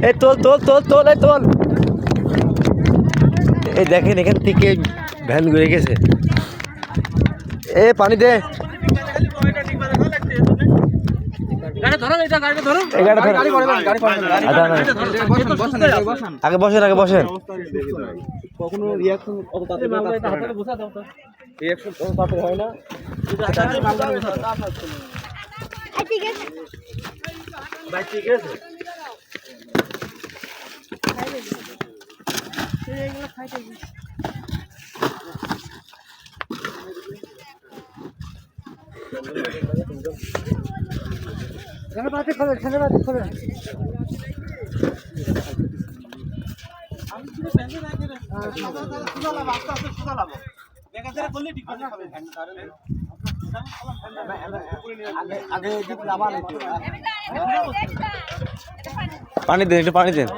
এই তোল তোল তোল তোল এই তোল। এই দেখেন এখান থেকে ভ্যান ঘুরে গেছে। এ পানি দে। আগে বসেন আগে বসেন। কখনো রিয়াকশন অত তাড়াতাড়ি হয় না। ভাই ঠিক আছে। পানি দেন একটু পানি দেন।